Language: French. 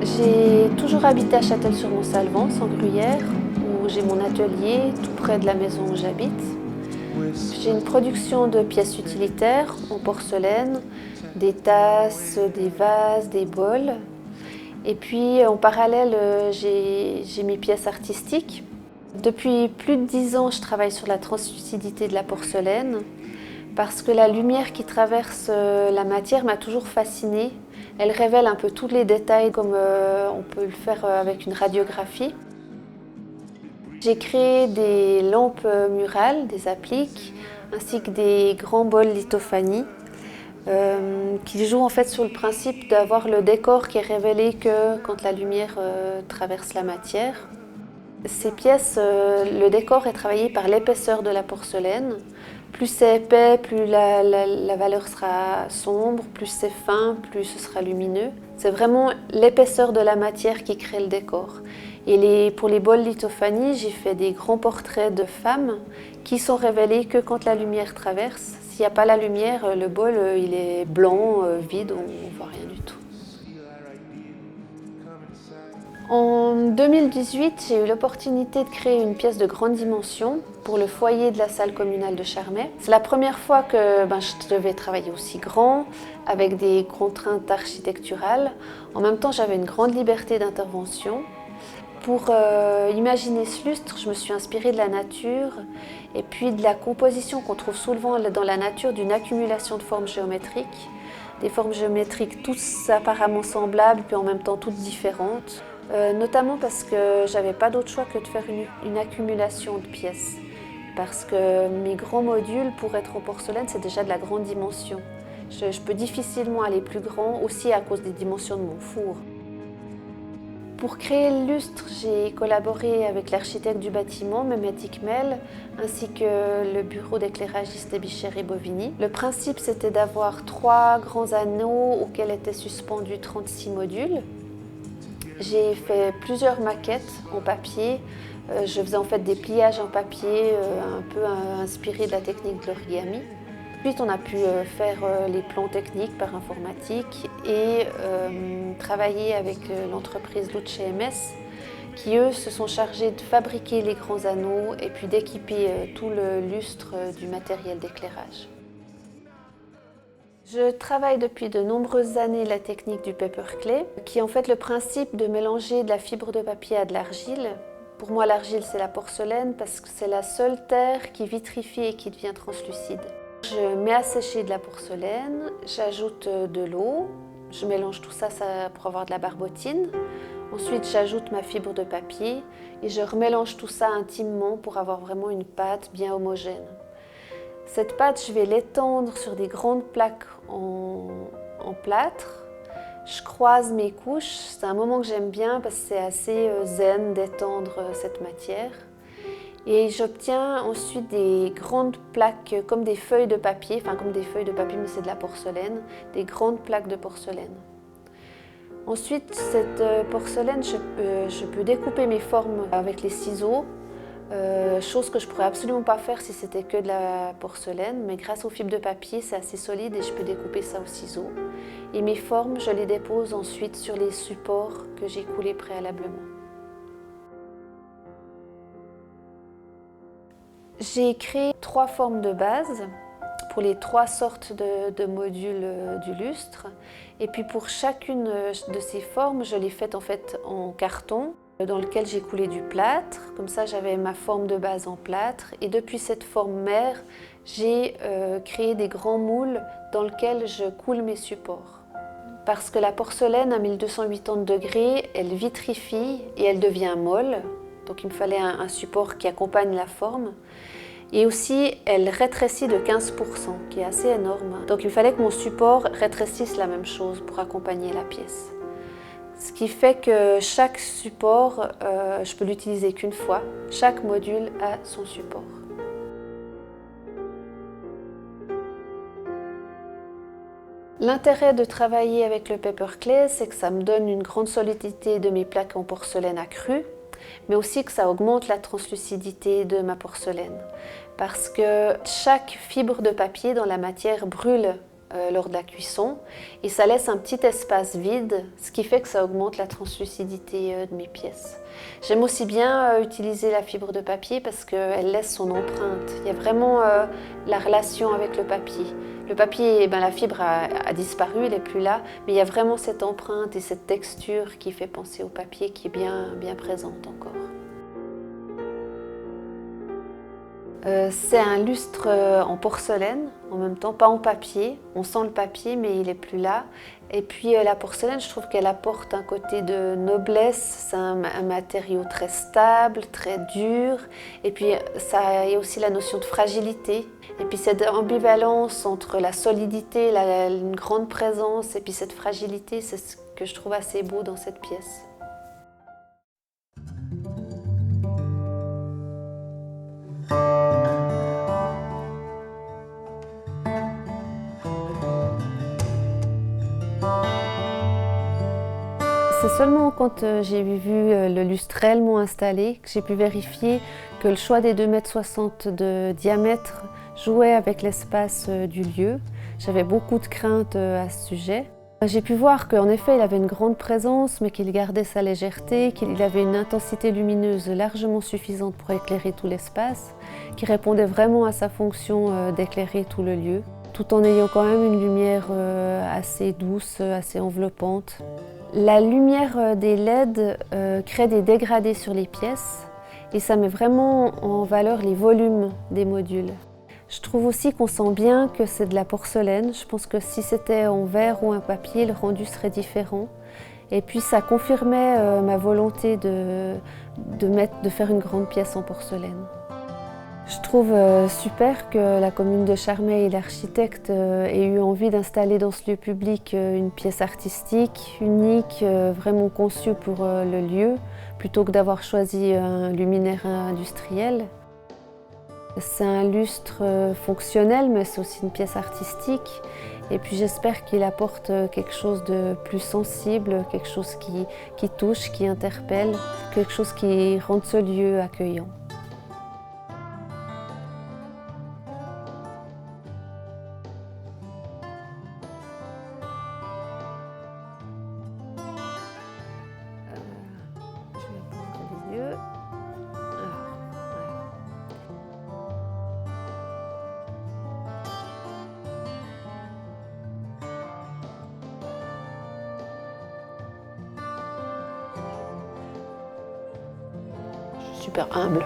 J'ai toujours habité à Châtel-sur-Mont-Salvance, en Gruyère, où j'ai mon atelier tout près de la maison où j'habite. J'ai une production de pièces utilitaires en porcelaine, des tasses, des vases, des bols. Et puis en parallèle, j'ai mes pièces artistiques. Depuis plus de 10 ans, je travaille sur la translucidité de la porcelaine parce que la lumière qui traverse la matière m'a toujours fascinée. Elle révèle un peu tous les détails comme on peut le faire avec une radiographie. J'ai créé des lampes murales, des appliques, ainsi que des grands bols lithophanie qui jouent en fait sur le principe d'avoir le décor qui est révélé que quand la lumière traverse la matière. Ces pièces, le décor est travaillé par l'épaisseur de la porcelaine. Plus c'est épais, plus la valeur sera sombre, plus c'est fin, plus ce sera lumineux. C'est vraiment l'épaisseur de la matière qui crée le décor. Et pour les bols lithophanie, j'ai fait des grands portraits de femmes qui sont révélés que quand la lumière traverse. S'il n'y a pas la lumière, le bol il est blanc, vide, on ne voit rien du tout. En 2018, j'ai eu l'opportunité de créer une pièce de grande dimension pour le foyer de la salle communale de Charmey. C'est la première fois que je devais travailler aussi grand, avec des contraintes architecturales. En même temps, j'avais une grande liberté d'intervention. Pour imaginer ce lustre, je me suis inspirée de la nature et puis de la composition qu'on trouve souvent dans la nature d'une accumulation de formes géométriques. Des formes géométriques toutes apparemment semblables, puis en même temps toutes différentes. Notamment parce que j'avais pas d'autre choix que de faire une accumulation de pièces. Parce que mes grands modules, pour être en porcelaine, c'est déjà de la grande dimension. Je peux difficilement aller plus grand, aussi à cause des dimensions de mon four. Pour créer le lustre, j'ai collaboré avec l'architecte du bâtiment, Mehmet Ikmel, ainsi que le bureau d'éclairagiste Bichère et Bovini. Le principe, c'était d'avoir 3 grands anneaux auxquels étaient suspendus 36 modules. J'ai fait plusieurs maquettes en papier. Je faisais en fait des pliages en papier un peu inspirés de la technique de l'origami. Ensuite, on a pu faire les plans techniques par informatique et travailler avec l'entreprise Luce MS qui, eux, se sont chargés de fabriquer les grands anneaux et puis d'équiper tout le lustre du matériel d'éclairage. Je travaille depuis de nombreuses années la technique du paperclay, qui est en fait le principe de mélanger de la fibre de papier à de l'argile. Pour moi, l'argile, c'est la porcelaine parce que c'est la seule terre qui vitrifie et qui devient translucide. Je mets à sécher de la porcelaine, j'ajoute de l'eau, je mélange tout ça pour avoir de la barbotine. Ensuite, j'ajoute ma fibre de papier et je remélange tout ça intimement pour avoir vraiment une pâte bien homogène. Cette pâte, je vais l'étendre sur des grandes plaques en plâtre. Je croise mes couches. C'est un moment que j'aime bien parce que c'est assez zen d'étendre cette matière. Et j'obtiens ensuite des grandes plaques comme des feuilles de papier, enfin comme des feuilles de papier mais c'est de la porcelaine, des grandes plaques de porcelaine. Ensuite, cette porcelaine, je peux découper mes formes avec les ciseaux. Chose que je ne pourrais absolument pas faire si c'était que de la porcelaine, mais grâce aux fibres de papier, c'est assez solide et je peux découper ça au ciseau. Et mes formes, je les dépose ensuite sur les supports que j'ai coulés préalablement. J'ai créé 3 formes de base pour les 3 sortes de modules du lustre. Et puis pour chacune de ces formes, je l'ai faite en fait en carton, dans lequel j'ai coulé du plâtre. Comme ça, j'avais ma forme de base en plâtre. Et depuis cette forme mère, j'ai créé des grands moules dans lesquels je coule mes supports. Parce que la porcelaine à 1280 degrés, elle vitrifie et elle devient molle. Donc il me fallait un support qui accompagne la forme. Et aussi, elle rétrécit de 15%, qui est assez énorme. Donc il me fallait que mon support rétrécisse la même chose pour accompagner la pièce. Ce qui fait que chaque support, je peux l'utiliser qu'une fois. Chaque module a son support. L'intérêt de travailler avec le paperclay, c'est que ça me donne une grande solidité de mes plaques en porcelaine accrue, mais aussi que ça augmente la translucidité de ma porcelaine. Parce que chaque fibre de papier dans la matière brûle lors de la cuisson et ça laisse un petit espace vide, ce qui fait que ça augmente la translucidité de mes pièces. J'aime aussi bien utiliser la fibre de papier parce qu'elle laisse son empreinte. Il y a vraiment la relation avec le papier. Le papier, la fibre a disparu, elle n'est plus là, mais il y a vraiment cette empreinte et cette texture qui fait penser au papier qui est bien présente encore. C'est un lustre en porcelaine, en même temps, pas en papier. On sent le papier, mais il n'est plus là. Et puis la porcelaine, je trouve qu'elle apporte un côté de noblesse. C'est un matériau très stable, très dur. Et puis il y a aussi la notion de fragilité. Et puis cette ambivalence entre la solidité, une grande présence, et puis cette fragilité, c'est ce que je trouve assez beau dans cette pièce. C'est seulement quand j'ai vu le lustre réellement installé que j'ai pu vérifier que le choix des 2,60 m de diamètre jouait avec l'espace du lieu. J'avais beaucoup de craintes à ce sujet. J'ai pu voir qu'en effet il avait une grande présence mais qu'il gardait sa légèreté, qu'il avait une intensité lumineuse largement suffisante pour éclairer tout l'espace, qui répondait vraiment à sa fonction d'éclairer tout le lieu, tout en ayant quand même une lumière assez douce, assez enveloppante. La lumière des LED crée des dégradés sur les pièces et ça met vraiment en valeur les volumes des modules. Je trouve aussi qu'on sent bien que c'est de la porcelaine. Je pense que si c'était en verre ou un papier, le rendu serait différent. Et puis ça confirmait ma volonté de faire une grande pièce en porcelaine. Je trouve super que la commune de Charmey et l'architecte aient eu envie d'installer dans ce lieu public une pièce artistique, unique, vraiment conçue pour le lieu, plutôt que d'avoir choisi un luminaire industriel. C'est un lustre fonctionnel, mais c'est aussi une pièce artistique. Et puis j'espère qu'il apporte quelque chose de plus sensible, quelque chose qui touche, qui interpelle, quelque chose qui rende ce lieu accueillant. Je vais prendre les yeux. Je suis super humble.